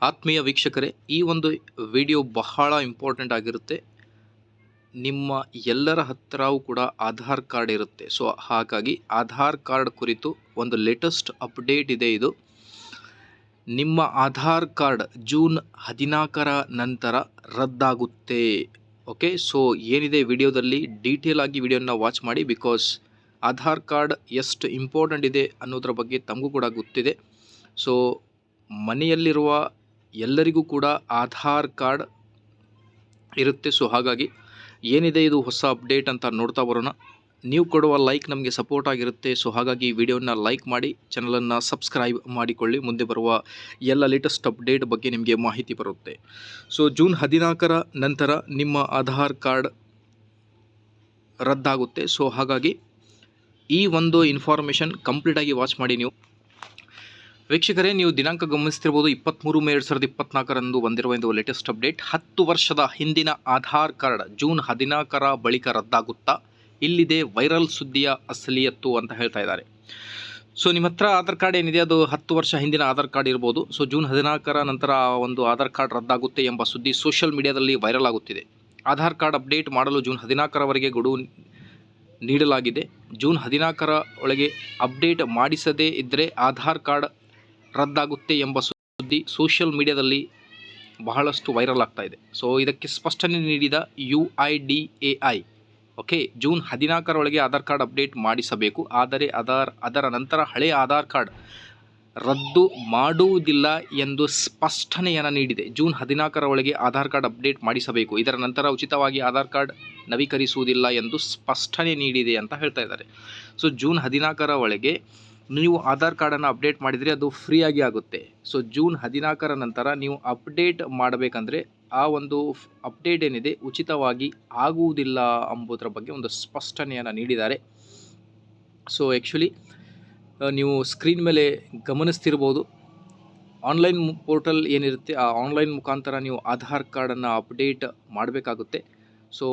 ಆತ್ಮೀಯ ವೀಕ್ಷಕರೇ, ಈ ಒಂದು ವಿಡಿಯೋ ಬಹಳ ಇಂಪಾರ್ಟೆಂಟ್ ಆಗಿರುತ್ತೆ. ನಿಮ್ಮ ಎಲ್ಲರ ಹತ್ತಿರವೂ ಕೂಡ ಆಧಾರ್ ಕಾರ್ಡ್ ಇರುತ್ತೆ. ಸೊ ಹಾಗಾಗಿ ಆಧಾರ್ ಕಾರ್ಡ್ ಕುರಿತು ಒಂದು ಲೇಟೆಸ್ಟ್ ಅಪ್ಡೇಟ್ ಇದೆ. ಇದು ನಿಮ್ಮ ಆಧಾರ್ ಕಾರ್ಡ್ ಜೂನ್ 14ರ ನಂತರ ರದ್ದಾಗುತ್ತೆ. ಓಕೆ, ಸೊ ಏನಿದೆ ವಿಡಿಯೋದಲ್ಲಿ ಡೀಟೇಲ್ ಆಗಿ ವಿಡಿಯೋನ ವಾಚ್ ಮಾಡಿ. ಬಿಕಾಸ್ ಆಧಾರ್ ಕಾರ್ಡ್ ಎಷ್ಟು ಇಂಪಾರ್ಟೆಂಟ್ ಇದೆ ಅನ್ನೋದ್ರ ಬಗ್ಗೆ ತಮಗೂ ಕೂಡ ಗೊತ್ತಿದೆ. ಸೊ ಮನೆಯಲ್ಲಿರುವ ಎಲ್ಲರಿಗೂ ಕೂಡ ಆಧಾರ್ ಕಾರ್ಡ್ ಇರುತ್ತೆ. ಸೊ ಹಾಗಾಗಿ ಏನಿದೆ ಇದು ಹೊಸ ಅಪ್ಡೇಟ್ ಅಂತ ನೋಡ್ತಾ ಬರೋಣ. ನೀವು ಕೊಡುವ ಲೈಕ್ ನಮಗೆ ಸಪೋರ್ಟ್ ಆಗಿರುತ್ತೆ. ಸೊ ಹಾಗಾಗಿ ವಿಡಿಯೋನ ಲೈಕ್ ಮಾಡಿ, ಚಾನಲನ್ನು ಸಬ್ಸ್ಕ್ರೈಬ್ ಮಾಡಿಕೊಳ್ಳಿ. ಮುಂದೆ ಬರುವ ಎಲ್ಲ ಲೇಟೆಸ್ಟ್ ಅಪ್ಡೇಟ್ ಬಗ್ಗೆ ನಿಮಗೆ ಮಾಹಿತಿ ಬರುತ್ತೆ. ಸೊ ಜೂನ್ 14ರ ನಂತರ ನಿಮ್ಮ ಆಧಾರ್ ಕಾರ್ಡ್ ರದ್ದಾಗುತ್ತೆ. ಸೊ ಹಾಗಾಗಿ ಈ ಒಂದು ಇನ್ಫಾರ್ಮೇಷನ್ ಕಂಪ್ಲೀಟಾಗಿ ವಾಚ್ ಮಾಡಿ. ನೀವು ವೀಕ್ಷಕರೇ, ನೀವು ದಿನಾಂಕ ಗಮನಿಸ್ತಿರ್ಬೋದು, 23 ಮೇ 2024ರಂದು ಬಂದಿರುವ ಒಂದು ಲೇಟೆಸ್ಟ್ ಅಪ್ಡೇಟ್. 10 ವರ್ಷದ ಹಿಂದಿನ ಆಧಾರ್ ಕಾರ್ಡ್ ಜೂನ್ 14ರ ಬಳಿಕ ರದ್ದಾಗುತ್ತಾ? ಇಲ್ಲಿದೆ ವೈರಲ್ ಸುದ್ದಿಯ ಅಸಲಿಯತ್ತು ಅಂತ ಹೇಳ್ತಾ ಇದ್ದಾರೆ. ಸೊ ನಿಮ್ಮ ಹತ್ರ ಆಧಾರ್ ಕಾರ್ಡ್ ಏನಿದೆ ಅದು 10 ವರ್ಷ ಹಿಂದಿನ ಆಧಾರ್ ಕಾರ್ಡ್ ಇರ್ಬೋದು. ಸೊ ಜೂನ್ 14ರ ನಂತರ ಒಂದು ಆಧಾರ್ ಕಾರ್ಡ್ ರದ್ದಾಗುತ್ತೆ ಎಂಬ ಸುದ್ದಿ ಸೋಷಿಯಲ್ ಮೀಡಿಯಾದಲ್ಲಿ ವೈರಲ್ ಆಗುತ್ತಿದೆ. ಆಧಾರ್ ಕಾರ್ಡ್ ಅಪ್ಡೇಟ್ ಮಾಡಲು ಜೂನ್ 14ರವರೆಗೆ ಗಡುವು ನೀಡಲಾಗಿದೆ. ಜೂನ್ 14ರ ಒಳಗೆ ಅಪ್ಡೇಟ್ ಮಾಡಿಸದೇ ಇದ್ದರೆ ಆಧಾರ್ ಕಾರ್ಡ್ ರದ್ದಾಗುತ್ತೆ ಎಂಬ ಸುದ್ದಿ ಸೋಷಿಯಲ್ ಮೀಡಿಯಾದಲ್ಲಿ ಬಹಳಷ್ಟು ವೈರಲ್ ಆಗ್ತಾ ಇದೆ. ಸೊ ಇದಕ್ಕೆ ಸ್ಪಷ್ಟನೆ ನೀಡಿದ UIDAI, ಓಕೆ, ಜೂನ್ 14ರ ಒಳಗೆ ಆಧಾರ್ ಕಾರ್ಡ್ ಅಪ್ಡೇಟ್ ಮಾಡಿಸಬೇಕು, ಆದರೆ ಅದರ ನಂತರ ಹಳೆಯ ಆಧಾರ್ ಕಾರ್ಡ್ ರದ್ದು ಮಾಡುವುದಿಲ್ಲ ಎಂದು ಸ್ಪಷ್ಟನೆಯನ್ನು ನೀಡಿದೆ. ಜೂನ್ 14ರ ಒಳಗೆ ಆಧಾರ್ ಕಾರ್ಡ್ ಅಪ್ಡೇಟ್ ಮಾಡಿಸಬೇಕು, ಇದರ ನಂತರ ಉಚಿತವಾಗಿ ಆಧಾರ್ ಕಾರ್ಡ್ ನವೀಕರಿಸುವುದಿಲ್ಲ ಎಂದು ಸ್ಪಷ್ಟನೆ ನೀಡಿದೆ ಅಂತ ಹೇಳ್ತಾ ಇದ್ದಾರೆ. ಸೊ ಜೂನ್ 14ರ ಒಳಗೆ ನೀವು ಆಧಾರ್ ಕಾರ್ಡನ್ನು ಅಪ್ಡೇಟ್ ಮಾಡಿದರೆ ಅದು ಫ್ರೀಯಾಗಿ ಆಗುತ್ತೆ. ಸೊ ಜೂನ್ 14ರ ನಂತರ ನೀವು ಅಪ್ಡೇಟ್ ಮಾಡಬೇಕಂದ್ರೆ ಆ ಒಂದು ಅಪ್ಡೇಟ್ ಏನಿದೆ ಉಚಿತವಾಗಿ ಆಗುವುದಿಲ್ಲ ಎಂಬುದರ ಬಗ್ಗೆ ಒಂದು ಸ್ಪಷ್ಟನೆಯನ್ನು ನೀಡಿದ್ದಾರೆ. ಸೊ ಆ್ಯಕ್ಚುಲಿ ನೀವು ಸ್ಕ್ರೀನ್ ಮೇಲೆ ಗಮನಿಸ್ತಿರ್ಬೋದು, ಆನ್ಲೈನ್ ಪೋರ್ಟಲ್ ಏನಿರುತ್ತೆ ಆ ಆನ್ಲೈನ್ ಮುಖಾಂತರ ನೀವು ಆಧಾರ್ ಕಾರ್ಡನ್ನು ಅಪ್ಡೇಟ್ ಮಾಡಬೇಕಾಗುತ್ತೆ. ಸೊ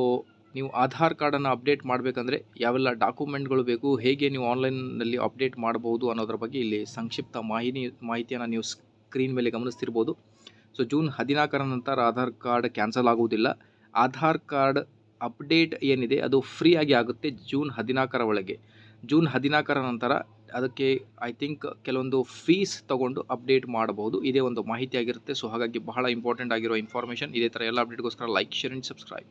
ನೀವು ಆಧಾರ್ ಕಾರ್ಡನ್ನು ಅಪ್ಡೇಟ್ ಮಾಡಬೇಕಂದ್ರೆ ಯಾವೆಲ್ಲ ಡಾಕ್ಯುಮೆಂಟ್ಗಳು ಬೇಕು, ಹೇಗೆ ನೀವು ಆನ್ಲೈನ್ನಲ್ಲಿ ಅಪ್ಡೇಟ್ ಮಾಡಬಹುದು ಅನ್ನೋದ್ರ ಬಗ್ಗೆ ಇಲ್ಲಿ ಸಂಕ್ಷಿಪ್ತ ಮಾಹಿತಿಯನ್ನು ನೀವು ಸ್ಕ್ರೀನ್ ಮೇಲೆ ಗಮನಿಸ್ತಿರ್ಬೋದು. ಸೊ ಜೂನ್ 14ರ ನಂತರ ಆಧಾರ್ ಕಾರ್ಡ್ ಕ್ಯಾನ್ಸಲ್ ಆಗುವುದಿಲ್ಲ. ಆಧಾರ್ ಕಾರ್ಡ್ ಅಪ್ಡೇಟ್ ಏನಿದೆ ಅದು ಫ್ರೀಯಾಗಿ ಆಗುತ್ತೆ ಜೂನ್ 14ರ ಒಳಗೆ. ಜೂನ್ 14ರ ನಂತರ ಅದಕ್ಕೆ ಐ ಥಿಂಕ್ ಕೆಲವೊಂದು ಫೀಸ್ ತೊಗೊಂಡು ಅಪ್ಡೇಟ್ ಮಾಡಬಹುದು. ಇದೇ ಒಂದು ಮಾಹಿತಿ ಆಗಿರುತ್ತೆ. ಸೊ ಹಾಗಾಗಿ ಬಹಳ ಇಂಪಾರ್ಟೆಂಟ್ ಆಗಿರೋ ಇನ್ಫಾರ್ಮೇಷನ್. ಇದೇ ಥರ ಎಲ್ಲ ಅಪ್ಡೇಟ್ಗೋಸ್ಕರ ಲೈಕ್, ಶೇರ್ ಆ್ಯಂಡ್ ಸಬ್ಸ್ಕ್ರೈಬ್.